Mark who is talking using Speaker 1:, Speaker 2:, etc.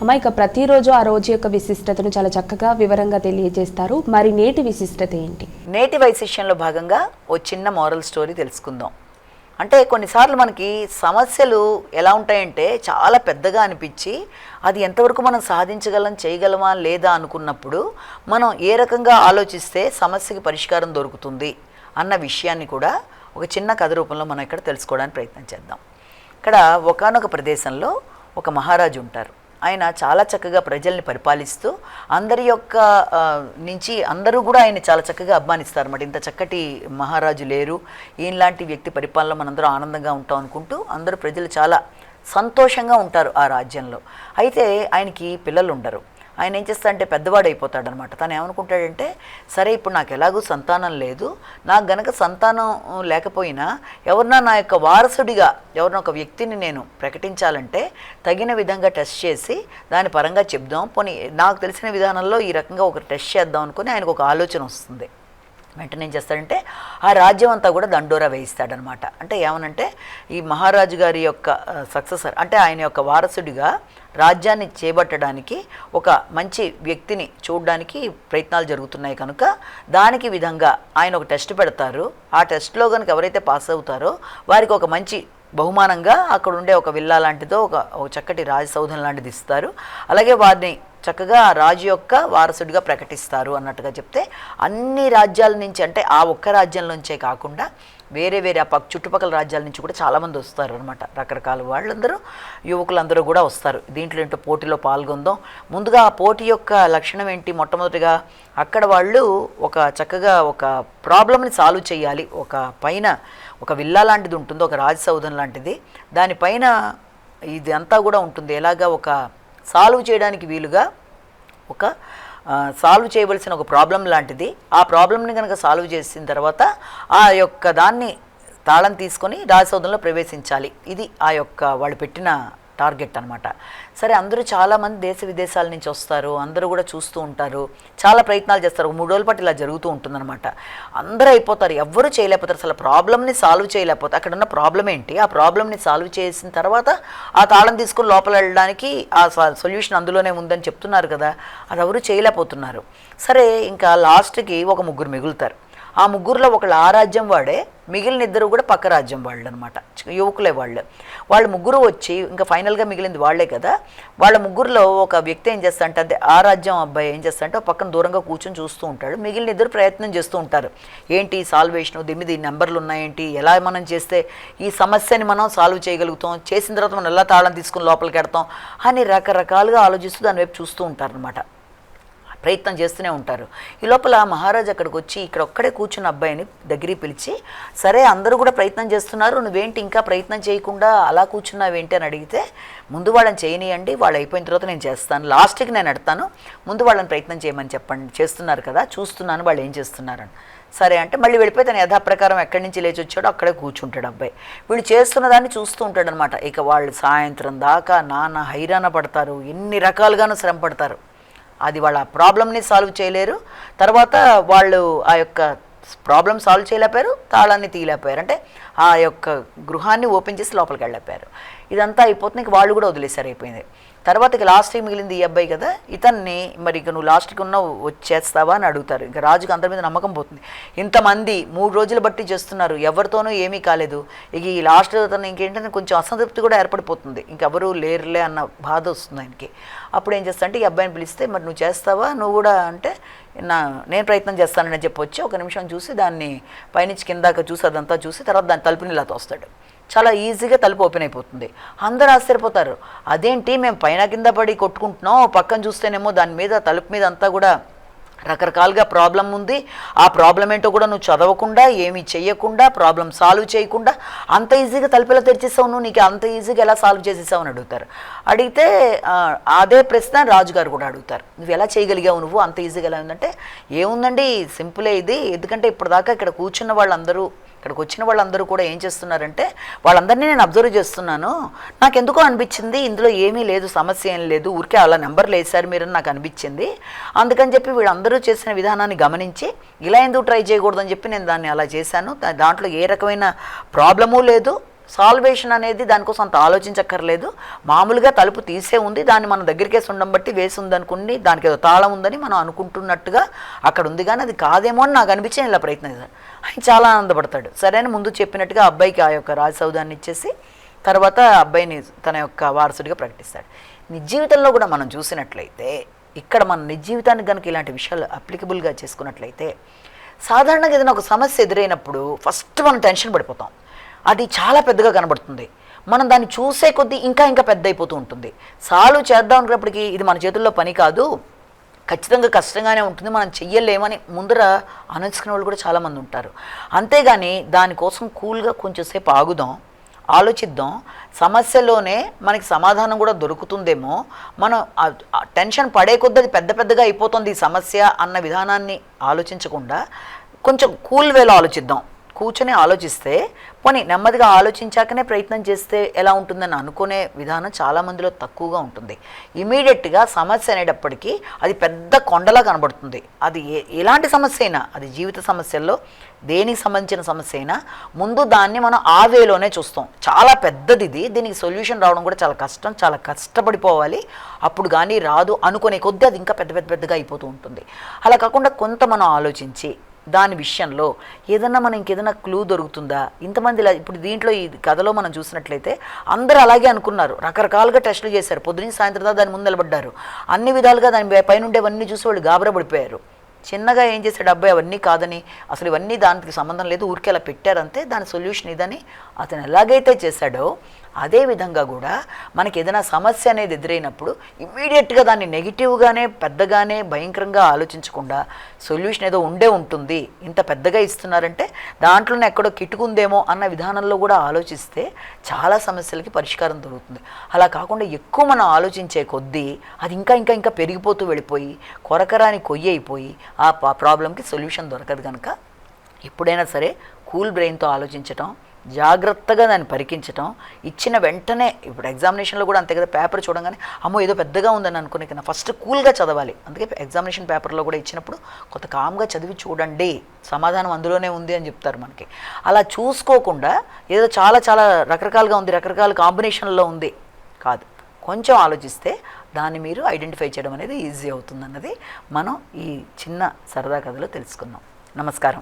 Speaker 1: అమ్మ ఇక ప్రతిరోజు ఆ రోజు యొక్క విశిష్టతను చాలా చక్కగా వివరంగా తెలియజేస్తారు. మరి నేటి విశిష్టత ఏంటి?
Speaker 2: నేటి వైశిష్యంలో భాగంగా ఓ చిన్న మోరల్ స్టోరీ తెలుసుకుందాం. అంటే కొన్నిసార్లు మనకి సమస్యలు ఎలా ఉంటాయంటే చాలా పెద్దగా అనిపించి అది ఎంతవరకు మనం సాధించగలం చేయగలమా లేదా అనుకున్నప్పుడు మనం ఏ రకంగా ఆలోచిస్తే సమస్యకి పరిష్కారం దొరుకుతుంది అన్న విషయాన్ని కూడా ఒక చిన్న కథ రూపంలో మనం ఇక్కడ తెలుసుకోవడానికి ప్రయత్నం చేద్దాం. ఇక్కడ ఒకానొక ప్రదేశంలో ఒక మహారాజు ఉంటారు. ఆయన చాలా చక్కగా ప్రజల్ని పరిపాలిస్తూ అందరి యొక్క నుంచి అందరూ కూడా ఆయన చాలా చక్కగా అభిమానిస్తారు అన్నమాట. ఇంత చక్కటి మహారాజు లేరు, ఈయనలాంటి వ్యక్తి పరిపాలన మనందరూ ఆనందంగా ఉంటాం అనుకుంటూ అందరూ ప్రజలు చాలా సంతోషంగా ఉంటారు ఆ రాజ్యంలో. అయితే ఆయనకి పిల్లలు ఉండరు. ఆయన ఏం చేస్తాడంటే పెద్దవాడు అయిపోతాడనమాట. తను ఏమనుకుంటాడంటే సరే ఇప్పుడు నాకు ఎలాగూ సంతానం లేదు, నాకు గనక సంతానం లేకపోయినా ఎవరన్నా నా యొక్క వారసుడిగా ఎవరినో ఒక వ్యక్తిని నేను ప్రకటించాలంటే తగిన విధంగా టెస్ట్ చేసి దాని పరంగా చెప్దాం, పోనీ నాకు తెలిసిన విధానంలో ఈ రకంగా ఒక టెస్ట్ చేద్దాం అనుకుని ఆయనకు ఒక ఆలోచన వస్తుంది. వెంటనే ఏం చేస్తాడంటే ఆ రాజ్యం అంతా కూడా దండోరా వేయిస్తాడనమాట. అంటే ఏమనంటే ఈ మహారాజు గారి యొక్క సక్సెసర్ అంటే ఆయన యొక్క వారసుడిగా రాజ్యాన్ని చేపట్టడానికి ఒక మంచి వ్యక్తిని చూడడానికి ప్రయత్నాలు జరుగుతున్నాయి కనుక దానికి విధంగా ఆయన ఒక టెస్ట్ పెడతారు. ఆ టెస్ట్లో కనుక ఎవరైతే పాస్ అవుతారో వారికి ఒక మంచి బహుమానంగా అక్కడ ఉండే ఒక విల్లా లాంటిదో ఒక చక్కటి రాజసౌధం లాంటిది ఇస్తారు. అలాగే వారిని చక్కగా రాజు యొక్క వారసుడిగా ప్రకటిస్తారు అన్నట్టుగా చెప్తే అన్ని రాజ్యాల నుంచి అంటే ఆ ఒక్క రాజ్యం నుంచే కాకుండా వేరే వేరే ఆ చుట్టుపక్కల రాజ్యాల నుంచి కూడా చాలామంది వస్తారు అనమాట. రకరకాల వాళ్ళందరూ యువకులందరూ కూడా వస్తారు. దీంట్లో ఏంటో పోటీలో పాల్గొందాం. ముందుగా ఆ పోటీ యొక్క లక్షణం ఏంటి? మొట్టమొదటిగా అక్కడ వాళ్ళు ఒక చక్కగా ఒక ప్రాబ్లమ్ని సాల్వ్ చేయాలి. ఒక పైన ఒక విల్లా లాంటిది ఉంటుంది, ఒక రాజసౌధం లాంటిది, దానిపైన ఇది అంతా కూడా ఉంటుంది. ఎలాగా ఒక సాల్వ్ చేయడానికి వీలుగా ఒక సాల్వ్ చేయవలసిన ఒక ప్రాబ్లం లాంటిది. ఆ ప్రాబ్లమ్ని కనుక సాల్వ్ చేసిన తర్వాత ఆ యొక్క దాన్ని తాళం తీసుకొని రాజసౌధంలో ప్రవేశించాలి. ఇది ఆ యొక్క వాళ్ళు పెట్టిన టార్గెట్ అనమాట. సరే అందరూ చాలామంది దేశ విదేశాల నుంచి వస్తారు, అందరూ కూడా చూస్తూ ఉంటారు, చాలా ప్రయత్నాలు చేస్తారు. 3 రోజుల పాటు ఇలా జరుగుతూ ఉంటుందన్నమాట. అందరూ అయిపోతారు, ఎవ్వరూ చేయలేకపోతారు, అసలు ప్రాబ్లమ్ని సాల్వ్ చేయలేకపోతారు. అక్కడ ఉన్న ప్రాబ్లం ఏంటి, ఆ ప్రాబ్లమ్ని సాల్వ్ చేసిన తర్వాత ఆ తాళం తీసుకుని లోపల వెళ్ళడానికి ఆ సొల్యూషన్ అందులోనే ఉందని చెప్తున్నారు కదా, అది ఎవరు చేయలేకపోతున్నారు. సరే ఇంకా లాస్ట్కి ఒక 3 మిగులుతారు. ఆ 3లో ఒకళ్ళు ఆ రాజ్యం వాడే, మిగిలిన 2 కూడా పక్క రాజ్యం వాళ్ళు అనమాట, యువకులే వాళ్ళు. వాళ్ళు 3 వచ్చి ఇంకా ఫైనల్గా మిగిలింది వాళ్లే కదా. వాళ్ళ 3లో ఒక వ్యక్తి ఏం చేస్తాడంటే అంటే ఆ రాజ్యం అబ్బాయి ఏం చేస్తాడంటే ఒక పక్కన దూరంగా కూర్చొని చూస్తూ ఉంటాడు. మిగిలిన 2 ప్రయత్నం చేస్తూ ఉంటారు. ఏంటి సాల్వేషను, దీని నెంబర్లు ఉన్నాయేంటి, ఎలా మనం చేస్తే ఈ సమస్యని మనం సాల్వ్ చేయగలుగుతాం, చేసిన తర్వాత మనం ఎలా తాళం తీసుకుని లోపలికి వెడతాం అని రకరకాలుగా ఆలోచిస్తూ దాని వైపు చూస్తూ ఉంటారనమాట. ప్రయత్నం చేస్తూనే ఉంటారు. ఈ లోపల మహారాజు అక్కడికి వచ్చి ఇక్కడ ఒక్కడే కూర్చున్న అబ్బాయిని దగ్గరికి పిలిచి సరే అందరూ కూడా ప్రయత్నం చేస్తున్నారు, నువ్వేంటి ఇంకా ప్రయత్నం చేయకుండా అలా కూర్చున్నావేంటి అని అడిగితే ముందు వాళ్ళని చేయనియండి, వాళ్ళు అయిపోయిన తర్వాత నేను చేస్తాను, లాస్ట్కి నేను ఎడతాను, ముందు వాళ్ళని ప్రయత్నం చేయమని చెప్పండి, చేస్తున్నారు కదా చూస్తున్నాను వాళ్ళు ఏం చేస్తున్నారని. సరే అంటే మళ్ళీ వెళ్ళిపోయి తన యథాప్రకారం ఎక్కడి నుంచి లేచి వచ్చాడో అక్కడే కూర్చుంటాడు అబ్బాయి. వీళ్ళు చేస్తున్న దాన్ని చూస్తూ ఉంటాడనమాట. ఇక వాళ్ళు సాయంత్రం దాకా నాన్న హైరాణ పడతారు, ఎన్ని రకాలుగానూ శ్రమ పడతారు. అది వాళ్ళ ప్రాబ్లమ్ని సాల్వ్ చేయలేరు. తర్వాత వాళ్ళు ఆ యొక్క ప్రాబ్లం సాల్వ్ చేయలేపారు, తాళాన్ని తీయలేపారు, అంటే ఆ యొక్క గృహాన్ని ఓపెన్ చేసి లోపలికి వెళ్ళలేపారు. ఇదంతా అయిపోతుంది, ఇంక వాళ్ళు కూడా వదిలేసారు, అయిపోయింది. తర్వాత ఇక లాస్ట్కి మిగిలింది ఈ అబ్బాయి కదా, ఇతన్ని మరి ఇక నువ్వు లాస్ట్కి ఉన్నావు వచ్చేస్తావా అని అడుగుతారు. ఇక రాజుకి అందరి మీద నమ్మకం పోతుంది. ఇంతమంది 3 రోజులు బట్టి చేస్తున్నారు, ఎవరితోనూ ఏమీ కాలేదు. ఇక ఈ లాస్ట్ అతను ఇంకేంటంటే కొంచెం అసంతృప్తి కూడా ఏర్పడిపోతుంది, ఇంకెవరు లేరులే అన్న బాధ వస్తుంది ఆయనకి. అప్పుడు ఏం చేస్తా అంటే ఈ అబ్బాయిని పిలిస్తే మరి నువ్వు చేస్తావా నువ్వు కూడా అంటే నేను ప్రయత్నం చేస్తానని చెప్పొచ్చి ఒక నిమిషం చూసి దాన్ని పైనుంచి కిందాక చూసి అదంతా చూసి తర్వాత దాని తలుపుని ఇలా తోస్తాడు. చాలా ఈజీగా తలుపు ఓపెన్ అయిపోతుంది. అందరూ ఆశ్చర్యపోతారు, అదేంటి మేము పైన కింద పడి కొట్టుకుంటున్నాం, పక్కన చూస్తేనేమో దాని మీద తలుపు మీద అంతా కూడా రకరకాలుగా ప్రాబ్లం ఉంది, ఆ ప్రాబ్లం ఏంటో కూడా నువ్వు చదవకుండా ఏమీ చెయ్యకుండా ప్రాబ్లం సాల్వ్ చేయకుండా అంత ఈజీగా తలుపు ఎలా తెరిచేసావు, నువ్వు నీకు అంత ఈజీగా ఎలా సాల్వ్ చేసేసావు అని అడుగుతారు. అడిగితే అదే ప్రశ్న రాజుగారు కూడా అడుగుతారు, నువ్వు ఎలా చేయగలిగావు, నువ్వు అంత ఈజీగా ఎలా ఉందంటే ఏముందండి సింపులే ఇది, ఎందుకంటే ఇప్పటిదాకా ఇక్కడ కూర్చున్న వాళ్ళందరూ ఇక్కడికి వచ్చిన వాళ్ళందరూ కూడా ఏం చేస్తున్నారంటే వాళ్ళందరినీ నేను అబ్జర్వ్ చేస్తున్నాను, నాకు ఎందుకో అనిపించింది ఇందులో ఏమీ లేదు, సమస్య ఏం లేదు, ఊరికే అలా నెంబర్లు వేశారు మీరు నాకు అనిపించింది, అందుకని చెప్పి వీళ్ళందరూ చేసిన విధానాన్ని గమనించి ఇలా ఎందుకు ట్రై చేయకూడదని చెప్పి నేను దాన్ని అలా చేశాను, దాంట్లో ఏ రకమైన ప్రాబ్లము లేదు, సాల్వేషన్ అనేది దానికోసం అంత ఆలోచించక్కర్లేదు. మామూలుగా తలుపు తీసే ఉంది, దాన్ని మన దగ్గరికేసి ఉండం బట్టి వేసి ఉందనుకుని దానికి ఏదో తాళం ఉందని మనం అనుకుంటున్నట్టుగా అక్కడ ఉంది, కానీ అది కాదేమో అని నాకు అనిపించి నేను ఇలా ప్రయత్నిస్తాను. ఆయన చాలా ఆనందపడతాడు. సరే అని ముందు చెప్పినట్టుగా అబ్బాయికి ఆ యొక్క రాజసౌధాన్ని ఇచ్చేసి తర్వాత అబ్బాయిని తన యొక్క వారసుడిగా ప్రకటిస్తాడు. నిజ జీవితంలో కూడా మనం చూసినట్లయితే ఇక్కడ మన నిజ జీవితానికి కనుక ఇలాంటి విషయాలు అప్లికబుల్గా చేసుకున్నట్లయితే సాధారణంగా ఏదైనా ఒక సమస్య ఎదురైనప్పుడు ఫస్ట్ మనం టెన్షన్ పడిపోతాం. అది చాలా పెద్దగా కనబడుతుంది. మనం దాన్ని చూసే కొద్దీ ఇంకా ఇంకా పెద్ద అయిపోతూ ఉంటుంది. సాల్వ్ చేద్దాం అనుకున్నప్పటికీ ఇది మన చేతుల్లో పని కాదు, ఖచ్చితంగా కష్టంగానే ఉంటుంది, మనం చెయ్యలేమని ముందర ఆలోచించుకునే వాళ్ళు కూడా చాలామంది ఉంటారు. అంతేగాని దానికోసం కూల్గా కొంచెంసేపు ఆగుదాం, ఆలోచిద్దాం, సమస్యలోనే మనకి సమాధానం కూడా దొరుకుతుందేమో, మనం టెన్షన్ పడే కొద్దీ అది పెద్ద పెద్దగా అయిపోతుంది ఈ సమస్య అన్న విధానాన్ని ఆలోచించకుండా కొంచెం కూల్ వేలో ఆలోచిద్దాం. కూర్చొని ఆలోచిస్తే పోనీ నెమ్మదిగా ఆలోచించాకనే ప్రయత్నం చేస్తే ఎలా ఉంటుందని అనుకునే విధానం చాలామందిలో తక్కువగా ఉంటుంది. ఇమీడియట్గా సమస్య అనేటప్పటికీ అది పెద్ద కొండలా కనబడుతుంది. అది ఎలాంటి సమస్య అయినా, అది జీవిత సమస్యల్లో దేనికి సంబంధించిన సమస్య అయినా ముందు దాన్ని మనం ఆ వేలోనే చూస్తాం. చాలా పెద్దది ఇది, దీనికి సొల్యూషన్ రావడం కూడా చాలా కష్టం, చాలా కష్టపడిపోవాలి, అప్పుడు కానీ రాదు అనుకునే కొద్దీ అది ఇంకా పెద్దగా అయిపోతూ ఉంటుంది. అలా కాకుండా కొంత మనం ఆలోచించి దాని విషయంలో ఏదన్నా మనం ఇంకేదైనా క్లూ దొరుకుతుందా, ఇంతమంది ఇలా ఇప్పుడు దీంట్లో ఈ కథలో మనం చూసినట్లయితే అందరూ అలాగే అనుకున్నారు, రకరకాలుగా టెస్టులు చేశారు, పొద్దున్న సాయంత్రం దాకా దాని ముందు నిలబడ్డారు, అన్ని విధాలుగా దాని పైన ఉండేవన్నీ చూసి వాళ్ళు గాబరా పడిపోయారు. చిన్నగా ఏం చేశాడు అబ్బాయి, అవన్నీ కాదని, అసలు ఇవన్నీ దానికి సంబంధం లేదు, ఊరికే అలా పెట్టారంతే, దాని సొల్యూషన్ ఇదని అతను ఎలాగైతే చేశాడో అదే విధంగా కూడా మనకి ఏదైనా సమస్య అనేది ఎదురైనప్పుడు ఇమ్మీడియట్గా దాన్ని నెగిటివ్గానే పెద్దగానే భయంకరంగా ఆలోచించకుండా సొల్యూషన్ ఏదో ఉంటుంది, ఇంత పెద్దగా ఇస్తున్నారంటే దాంట్లోనే ఎక్కడో కిట్టుకుందేమో అన్న విధానంలో కూడా ఆలోచిస్తే చాలా సమస్యలకి పరిష్కారం దొరుకుతుంది. అలా కాకుండా ఎక్కువ మనం ఆలోచించే కొద్దీ అది ఇంకా ఇంకా ఇంకా పెరిగిపోతూ వెళ్ళిపోయి కొరకరాని కొయ్యి అయిపోయి ఆ ప్రాబ్లంకి సొల్యూషన్ దొరకదు. కనుక ఎప్పుడైనా సరే కూల్ బ్రెయిన్తో ఆలోచించటం, జాగ్రత్తగా దాన్ని పరికించటం, ఇచ్చిన వెంటనే ఇప్పుడు ఎగ్జామినేషన్లో కూడా అంతే కదా, పేపర్ చూడగానే అమ్మో ఏదో పెద్దగా ఉందని అనుకునే కన్నా ఫస్ట్ కూల్గా చదవాలి. అందుకే ఎగ్జామినేషన్ పేపర్లో కూడా ఇచ్చినప్పుడు కొంత కామ్గా చదివి చూడండి, సమాధానం అందులోనే ఉంది అని చెప్తారు మనకి. అలా చూసుకోకుండా ఏదో చాలా చాలా రకరకాలుగా ఉంది, రకరకాల కాంబినేషన్లో ఉంది కాదు, కొంచెం ఆలోచిస్తే దాన్ని మీరు ఐడెంటిఫై చేయడం అనేది ఈజీ అవుతుందన్నది మనం ఈ చిన్న సరదా కథలో తెలుసుకున్నాం. నమస్కారం.